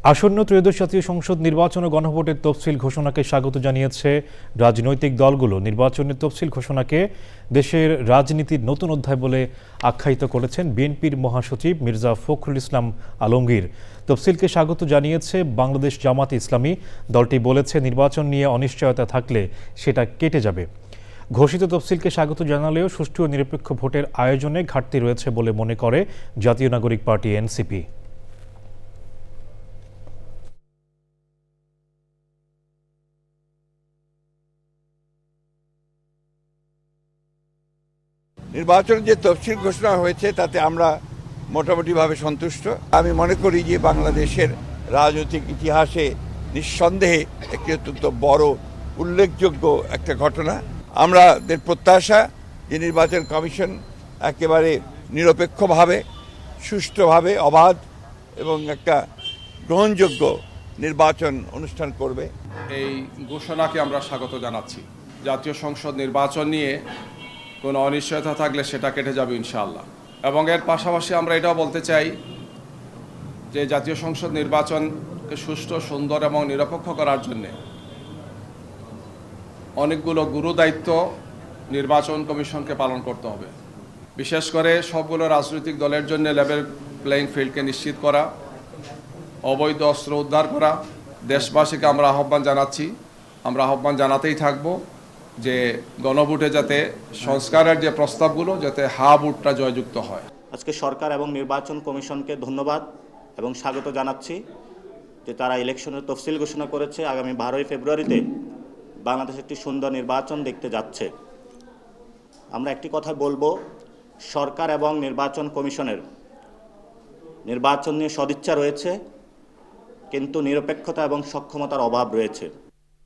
আসন্ন ত্রয়োদশ জাতীয় সংসদ নির্বাচন ও গণভোটের তফসিল ঘোষণাকে স্বাগত জানিয়েছে রাজনৈতিক দলগুলো। নির্বাচনের তফসিল ঘোষণাকে দেশের রাজনীতির নতুন অধ্যায় বলে আখ্যায়িত করেছেন বিএনপির মহাসচিব মির্জা ফখরুল ইসলাম আলমগীর। তফসিলকে স্বাগত জানিয়েছে বাংলাদেশ জামাতে ইসলামী। দলটি বলেছে, নির্বাচন নিয়ে অনিশ্চয়তা থাকলে সেটা কেটে যাবে। ঘোষিত তফসিলকে স্বাগত জানালেও সুষ্ঠু ও নিরপেক্ষ ভোটের আয়োজনে ঘাটতি রয়েছে বলে মনে করে জাতীয় নাগরিক পার্টি এনসিপি। নির্বাচনের যে তফসিল ঘোষণা হয়েছে তাতে আমরা মোটামুটিভাবে সন্তুষ্ট। আমি মনে করি যে বাংলাদেশের রাজনৈতিক ইতিহাসে নিঃসন্দেহে একটি অত্যন্ত বড় উল্লেখযোগ্য একটা ঘটনা। আমাদের প্রত্যাশা যে নির্বাচন কমিশন একেবারে নিরপেক্ষভাবে, সুষ্ঠুভাবে, অবাধ এবং একটা গ্রহণযোগ্য নির্বাচন অনুষ্ঠান করবে। এই ঘোষণাকে আমরা স্বাগত জানাচ্ছি। জাতীয় সংসদ নির্বাচন নিয়ে কোনো অনিশ্চয়তা থাকলে সেটা কেটে যাবে ইনশাআল্লাহ। এবং এর পাশাপাশি আমরা এটাও বলতে চাই যে জাতীয় সংসদ নির্বাচনকে সুষ্ঠু, সুন্দর এবং নিরপেক্ষ করার জন্যে অনেকগুলো গুরু দায়িত্ব নির্বাচন কমিশনকে পালন করতে হবে। বিশেষ করে সবগুলো রাজনৈতিক দলের জন্য লেভেল প্লেইং ফিল্ডকে নিশ্চিত করা, অবৈধ অস্ত্র উদ্ধার করা। দেশবাসীকে আমরা আহ্বান জানাচ্ছি, আমরা আহ্বান জানাতেই থাকব যে গণভোটে যাতে সংস্কারের যে প্রস্তাবগুলো যাতে ভোটটা জয়যুক্ত হয়। আজকে সরকার এবং নির্বাচন কমিশনকে ধন্যবাদ এবং স্বাগত জানাচ্ছি যে তারা ইলেকশনের তফসিল ঘোষণা করেছে। আগামী 12ই ফেব্রুয়ারিতে বাংলাদেশ একটি সুন্দর নির্বাচন দেখতে যাচ্ছে। আমরা একটি কথা বলবো, সরকার এবং নির্বাচন কমিশনের নির্বাচন নিয়ে সদিচ্ছা রয়েছে, কিন্তু নিরপেক্ষতা এবং সক্ষমতার অভাব রয়েছে।